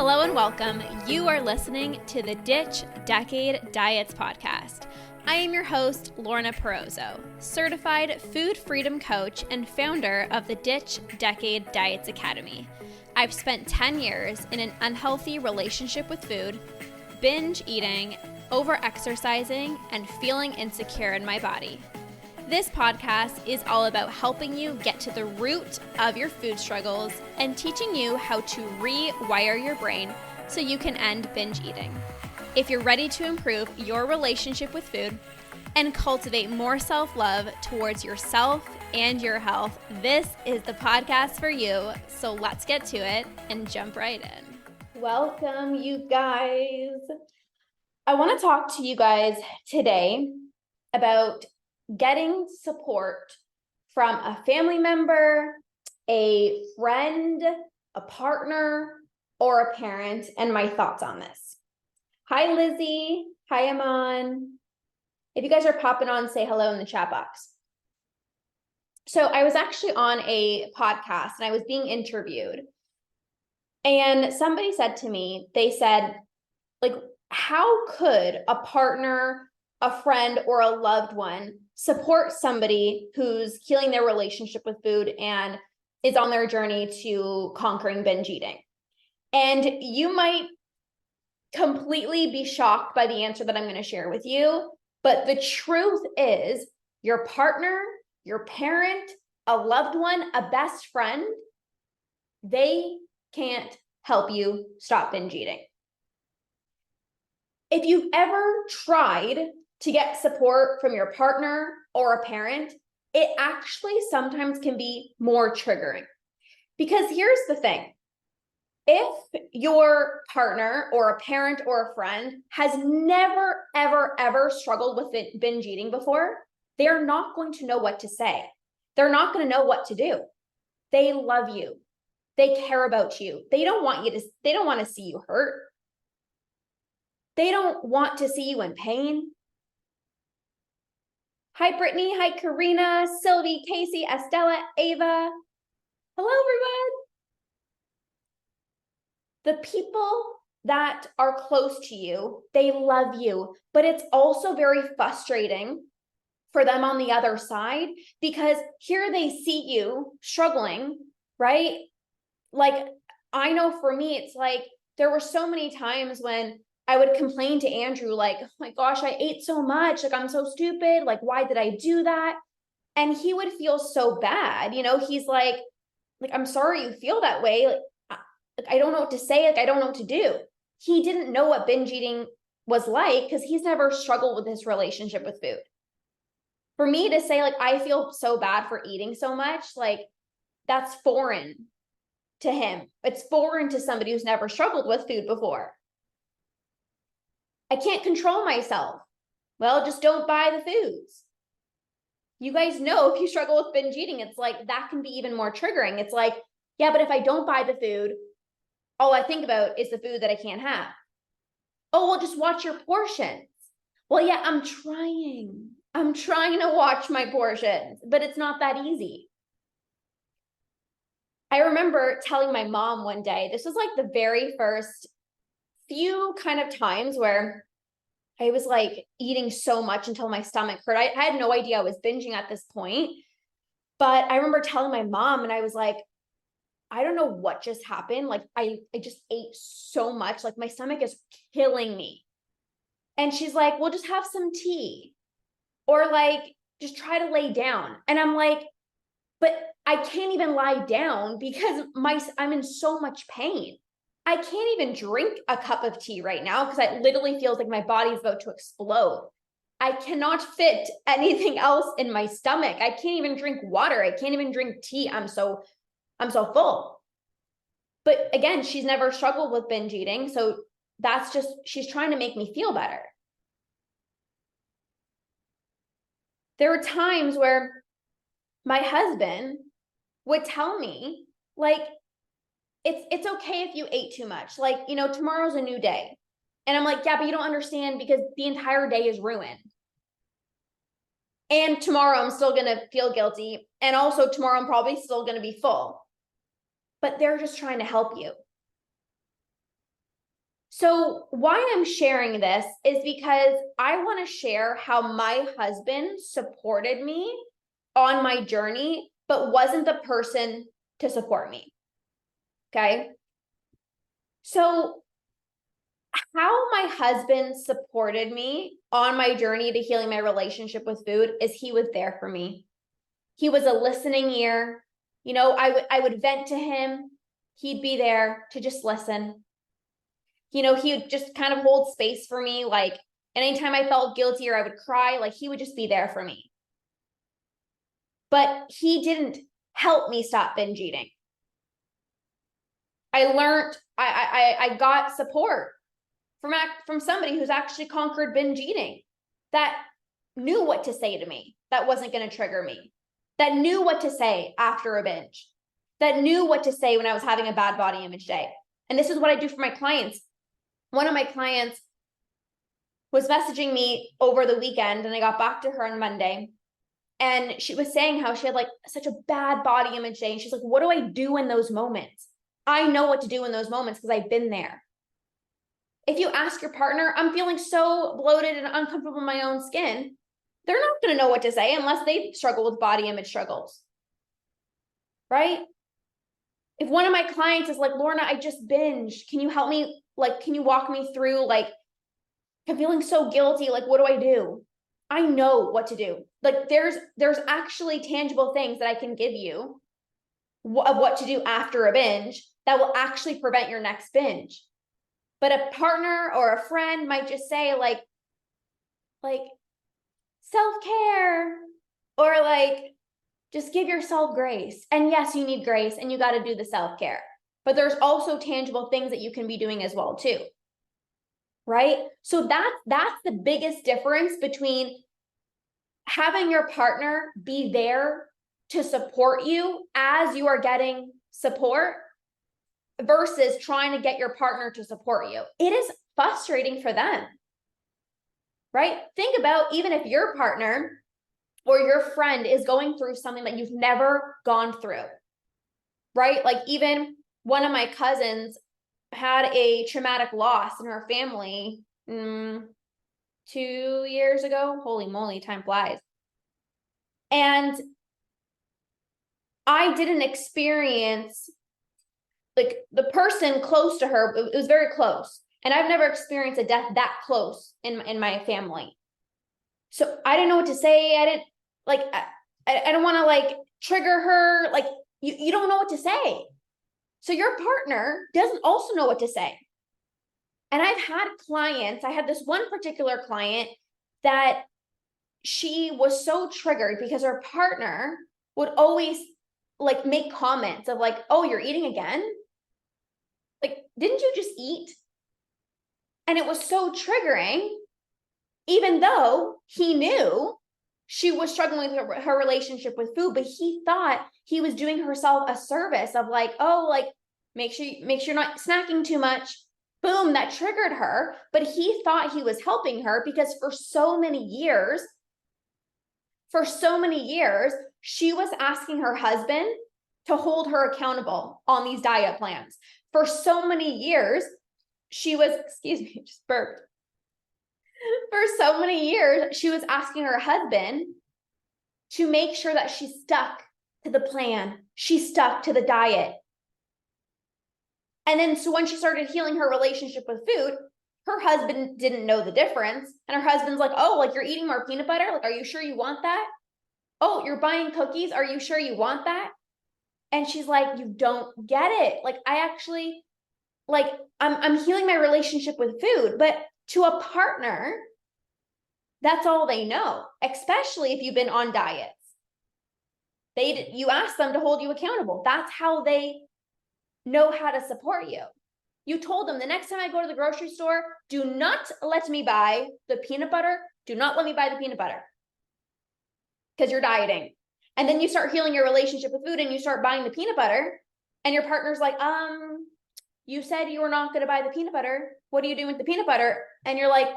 Hello and welcome. You are listening to the Ditch Decade Diets podcast. I am your host, Lorna, certified food freedom coach and founder of the Ditch Decade Diets Academy. I've spent 10 years in an unhealthy relationship with food, binge eating, over-exercising, and feeling insecure in my body. This podcast is all about helping you get to the root of your food struggles and teaching you how to rewire your brain so you can end binge eating. If you're ready to improve your relationship with food and cultivate more self-love towards yourself and your health, this is the podcast for you. So let's get to it and jump right in. Welcome, you guys. I want to talk to you guys today about getting support from a family member, a friend, a partner, or a parent, and my thoughts on this. Hi, Lizzie. Hi, Aman. If you guys are popping on, say hello in the chat box. So I was actually on a podcast and I was being interviewed. And somebody said to me, they said, how could a partner, a friend, or a loved one support somebody who's healing their relationship with food and is on their journey to conquering binge eating? And you might completely be shocked by the answer that I'm going to share with you. But the truth is, your partner, your parent, a loved one, a best friend, they can't help you stop binge eating. If you've ever tried to get support from your partner or a parent, it actually sometimes can be more triggering. Because here's the thing. If your partner or a parent or a friend has never, ever, ever struggled with binge eating before, they're not going to know what to say. They're not going to know what to do. They love you. They care about you. They don't want to see you hurt. They don't want to see you in pain. Hi, Brittany. Hi, Karina, Sylvie, Casey, Estella, Ava. Hello, everyone. The people that are close to you, they love you, but it's also very frustrating for them on the other side because here they see you struggling, right? Like, I know for me, it's like there were so many times when I would complain to Andrew, like, oh my gosh, I ate so much. Like, I'm so stupid. Like, why did I do that? And he would feel so bad. He's like, I'm sorry you feel that way. Like, I don't know what to say. Like, I don't know what to do. He didn't know what binge eating was like because he's never struggled with his relationship with food. For me to say, like, I feel so bad for eating so much, like, that's foreign to him. It's foreign to somebody who's never struggled with food before. I can't control myself. Well, just don't buy the foods. You guys know if you struggle with binge eating, it's like that can be even more triggering. It's like, yeah, but if I don't buy the food, all I think about is the food that I can't have. Oh, well, just watch your portions. Well, yeah, I'm trying to watch my portions, but it's not that easy. I remember telling my mom one day, this was like the very first few kind of times where I was like eating so much until my stomach hurt. I had no idea I was binging at this point, but I remember telling my mom and I was like, I don't know what just happened. Like I just ate so much, like my stomach is killing me. And she's like, well, just have some tea or like, just try to lay down. And I'm like, but I can't even lie down because I'm in so much pain. I can't even drink a cup of tea right now because it literally feels like my body's about to explode. I cannot fit anything else in my stomach. I can't even drink water. I can't even drink tea. I'm so full. But again, she's never struggled with binge eating. So she's trying to make me feel better. There were times where my husband would tell me, like, it's okay if you ate too much. Like, tomorrow's a new day. And I'm like, yeah, but you don't understand because the entire day is ruined. And tomorrow I'm still going to feel guilty. And also tomorrow I'm probably still going to be full. But they're just trying to help you. So why I'm sharing this is because I want to share how my husband supported me on my journey, but wasn't the person to support me. Okay. So how my husband supported me on my journey to healing my relationship with food is he was there for me. He was a listening ear. I would vent to him. He'd be there to just listen. He would just kind of hold space for me. Like anytime I felt guilty or I would cry, like he would just be there for me. But he didn't help me stop binge eating. I learned, I got support from somebody who's actually conquered binge eating, that knew what to say to me that wasn't going to trigger me, that knew what to say after a binge, that knew what to say when I was having a bad body image day. And this is what I do for my clients. One of my clients was messaging me over the weekend, and I got back to her on Monday. And she was saying how she had like such a bad body image day. And she's like, what do I do in those moments? I know what to do in those moments because I've been there. If you ask your partner, I'm feeling so bloated and uncomfortable in my own skin, they're not going to know what to say unless they struggle with body image struggles. Right? If one of my clients is like, Lorna, I just binged. Can you help me? Like, can you walk me through? Like, I'm feeling so guilty. Like, what do I do? I know what to do. Like, there's actually tangible things that I can give you of what to do after a binge that will actually prevent your next binge. But a partner or a friend might just say like self-care, or like, just give yourself grace. And yes, you need grace and you got to do the self-care, but there's also tangible things that you can be doing as well too. Right? So that's the biggest difference between having your partner be there to support you as you are getting support versus trying to get your partner to support you. It is frustrating for them, right? Think about even if your partner or your friend is going through something that you've never gone through, right? Like even one of my cousins had a traumatic loss in her family 2 years ago. Holy moly, time flies. And I didn't experience, like, the person close to her, it was very close. And I've never experienced a death that close in my family. So I didn't know what to say. I don't want to like trigger her. Like you don't know what to say. So your partner doesn't also know what to say. And I've had clients, I had this one particular client that she was so triggered because her partner would always like make comments of like, oh, you're eating again? Like, didn't you just eat? And it was so triggering, even though he knew she was struggling with her relationship with food, but he thought he was doing herself a service of like, oh, like, make sure you're not snacking too much. Boom, that triggered her. But he thought he was helping her because for so many years, she was asking her husband to hold her accountable on these diet plans. For so many years, she was, excuse me, just burped. For so many years, she was asking her husband to make sure that she stuck to the plan. She stuck to the diet. And then, so when she started healing her relationship with food, her husband didn't know the difference. And her husband's like, oh, like, you're eating more peanut butter? Like, are you sure you want that? Oh, you're buying cookies? Are you sure you want that? And she's like, you don't get it. Like, I actually, like, I'm healing my relationship with food. But to a partner, that's all they know, especially if you've been on diets. You ask them to hold you accountable. That's how they know how to support you. You told them, the next time I go to the grocery store, do not let me buy the peanut butter. Do not let me buy the peanut butter because you're dieting. And then you start healing your relationship with food and you start buying the peanut butter, and your partner's like, you said you were not going to buy the peanut butter. What are you doing with the peanut butter? And you're like,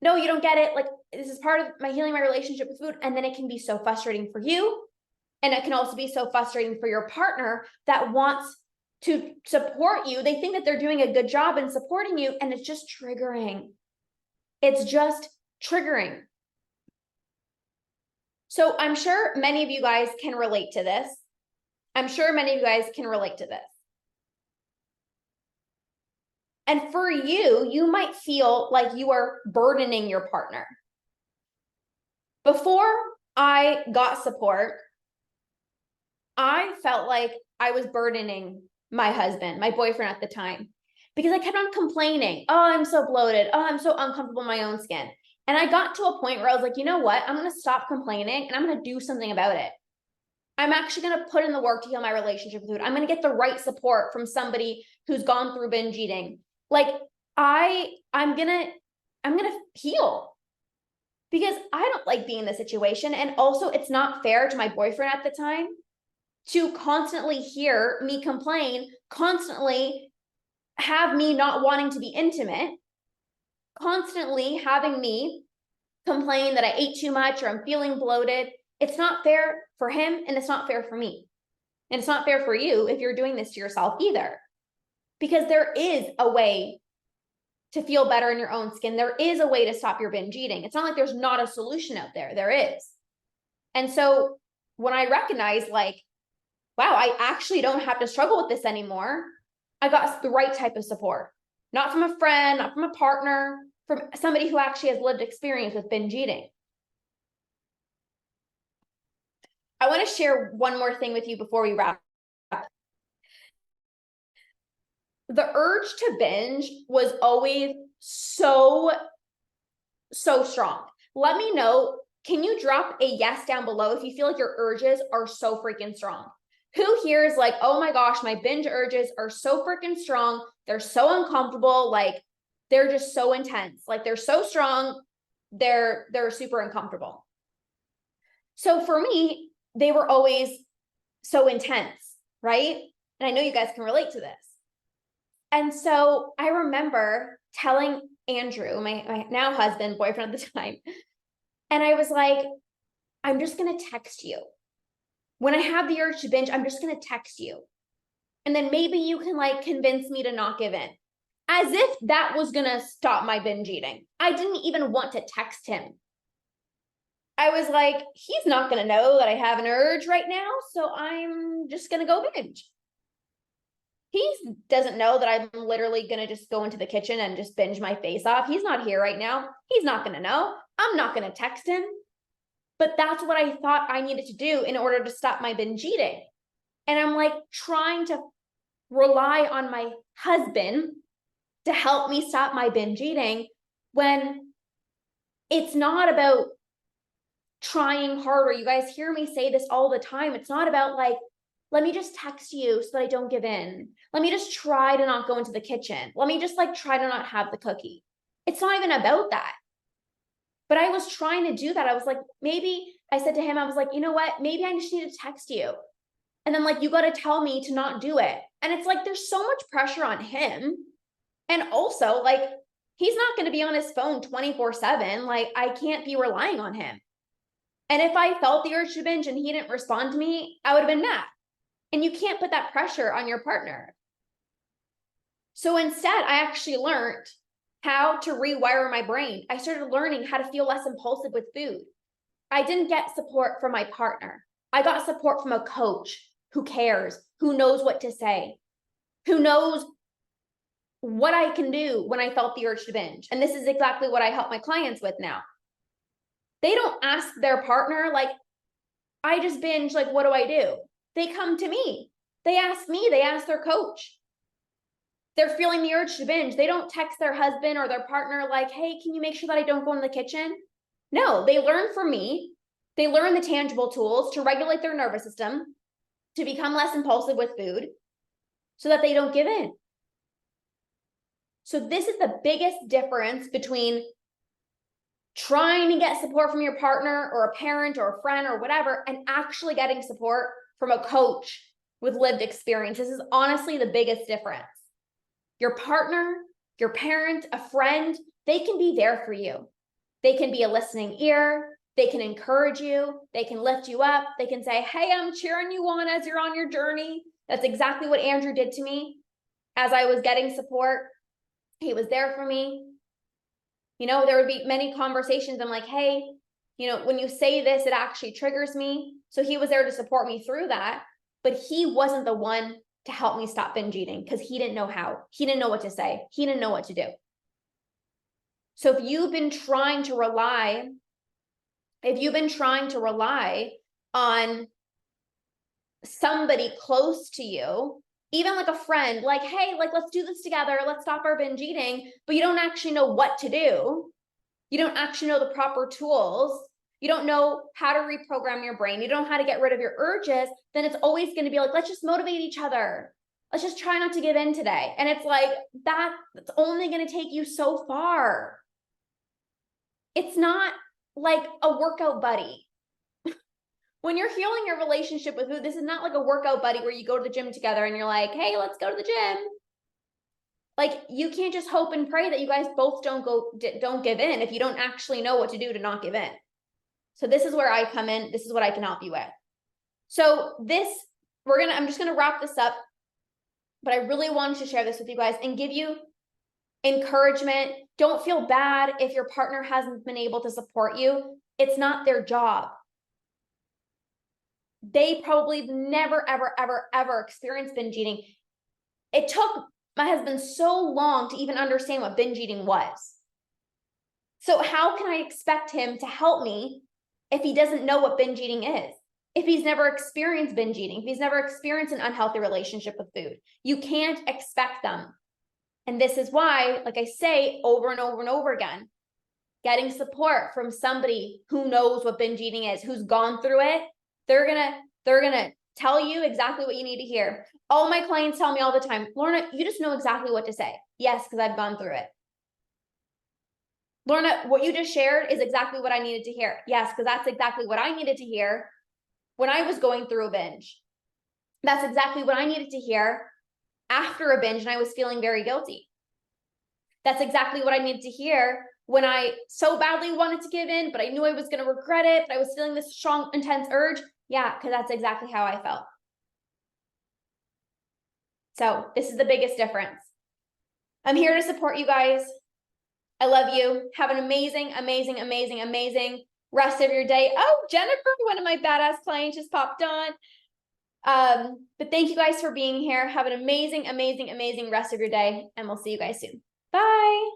no, you don't get it. Like, this is part of my healing my relationship with food. And then it can be so frustrating for you. And it can also be so frustrating for your partner that wants to support you. They think that they're doing a good job in supporting you, and it's just triggering. It's just triggering. So I'm sure many of you guys can relate to this. I'm sure many of you guys can relate to this. And for you, you might feel like you are burdening your partner. Before I got support, I felt like I was burdening my husband, my boyfriend at the time, because I kept on complaining. Oh, I'm so bloated. Oh, I'm so uncomfortable in my own skin. And I got to a point where I was like, you know what? I'm going to stop complaining and I'm going to do something about it. I'm actually going to put in the work to heal my relationship with food. I'm going to get the right support from somebody who's gone through binge eating. Like I'm going to heal, because I don't like being in this situation. And also it's not fair to my boyfriend at the time to constantly hear me complain, constantly have me not wanting to be intimate, constantly having me complain that I ate too much or I'm feeling bloated. It's not fair for him, and it's not fair for me. And it's not fair for you if you're doing this to yourself either. Because there is a way to feel better in your own skin. There is a way to stop your binge eating. It's not like there's not a solution out there. There is. And so when I recognized, like, wow, I actually don't have to struggle with this anymore, I got the right type of support. Not from a friend, not from a partner, from somebody who actually has lived experience with binge eating. I want to share one more thing with you before we wrap up. The urge to binge was always so strong. Let me know. Can you drop a yes down below if you feel like your urges are so freaking strong? Who here is like, oh my gosh, my binge urges are so freaking strong. They're so uncomfortable. Like, they're just so intense. Like, they're so strong. They're super uncomfortable. So for me, they were always so intense, right? And I know you guys can relate to this. And so I remember telling Andrew, my now husband, boyfriend at the time, and I was like, I'm just going to text you. When I have the urge to binge, I'm just going to text you. And then maybe you can like convince me to not give in. As if that was going to stop my binge eating. I didn't even want to text him. I was like, he's not going to know that I have an urge right now, so I'm just going to go binge. He doesn't know that I'm literally going to just go into the kitchen and just binge my face off. He's not here right now. He's not going to know. I'm not going to text him. But that's what I thought I needed to do in order to stop my binge eating. And I'm like trying to rely on my husband to help me stop my binge eating, when it's not about trying harder. You guys hear me say this all the time. It's not about like, let me just text you so that I don't give in. Let me just try to not go into the kitchen. Let me just like try to not have the cookie. It's not even about that. But I was trying to do that. I was like, maybe I said to him, I was like, you know what? Maybe I just need to text you. And then like, you got to tell me to not do it. And it's like, there's so much pressure on him. And also like, he's not going to be on his phone 24/7. Like, I can't be relying on him. And if I felt the urge to binge and he didn't respond to me, I would have been mad. And you can't put that pressure on your partner. So instead, I actually learned how to rewire my brain. I started learning how to feel less impulsive with food. I didn't get support from my partner. I got support from a coach who cares, who knows what to say, who knows what I can do when I felt the urge to binge. And this is exactly what I help my clients with now. They don't ask their partner, like, I just binge, like, what do I do? They come to me. They ask me, they ask their coach. They're feeling the urge to binge. They don't text their husband or their partner like, hey, can you make sure that I don't go in the kitchen? No, they learn from me. They learn the tangible tools to regulate their nervous system, to become less impulsive with food so that they don't give in. So this is the biggest difference between trying to get support from your partner or a parent or a friend or whatever, and actually getting support from a coach with lived experience. This is honestly the biggest difference. Your partner, your parent, a friend, they can be there for you. They can be a listening ear. They can encourage you. They can lift you up. They can say, hey, I'm cheering you on as you're on your journey. That's exactly what Andrew did to me as I was getting support. He was there for me. You know, there would be many conversations. I'm like, hey, you know, when you say this, it actually triggers me. So he was there to support me through that. But he wasn't the one to help me stop binge eating because he didn't know how. He didn't know what to say. He didn't know what to do. So if you've been trying to rely on somebody close to you, even like a friend, like, hey, like, let's do this together. Let's stop our binge eating. But you don't actually know what to do. You don't actually know the proper tools. You don't know how to reprogram your brain. You don't know how to get rid of your urges. Then it's always going to be like, let's just motivate each other. Let's just try not to give in today. And it's like, that's only going to take you so far. It's not like a workout buddy. When you're healing your relationship with food, this is not like a workout buddy where you go to the gym together and you're like, hey, let's go to the gym. Like, you can't just hope and pray that you guys both don't give in if you don't actually know what to do to not give in. So this is where I come in. This is what I can help you with. So I'm just going to wrap this up, but I really wanted to share this with you guys and give you encouragement. Don't feel bad if your partner hasn't been able to support you. It's not their job. They probably never, ever, ever, ever experienced binge eating. It took my husband so long to even understand what binge eating was. So how can I expect him to help me if he doesn't know what binge eating is? If he's never experienced binge eating, if he's never experienced an unhealthy relationship with food, you can't expect them. And this is why, like I say over and over and over again, getting support from somebody who knows what binge eating is, who's gone through it, they're gonna tell you exactly what you need to hear. All my clients tell me all the time, Lorna, you just know exactly what to say. Yes, because I've gone through it. Lorna, what you just shared is exactly what I needed to hear. Yes, because that's exactly what I needed to hear when I was going through a binge. That's exactly what I needed to hear after a binge and I was feeling very guilty. That's exactly what I needed to hear when I so badly wanted to give in, but I knew I was going to regret it, but I was feeling this strong, intense urge. Yeah, because that's exactly how I felt. So this is the biggest difference. I'm here to support you guys. I love you. Have an amazing, amazing, amazing, amazing rest of your day. Oh, Jennifer, one of my badass clients just popped on. But thank you guys for being here. Have an amazing, amazing, amazing rest of your day, and we'll see you guys soon. Bye.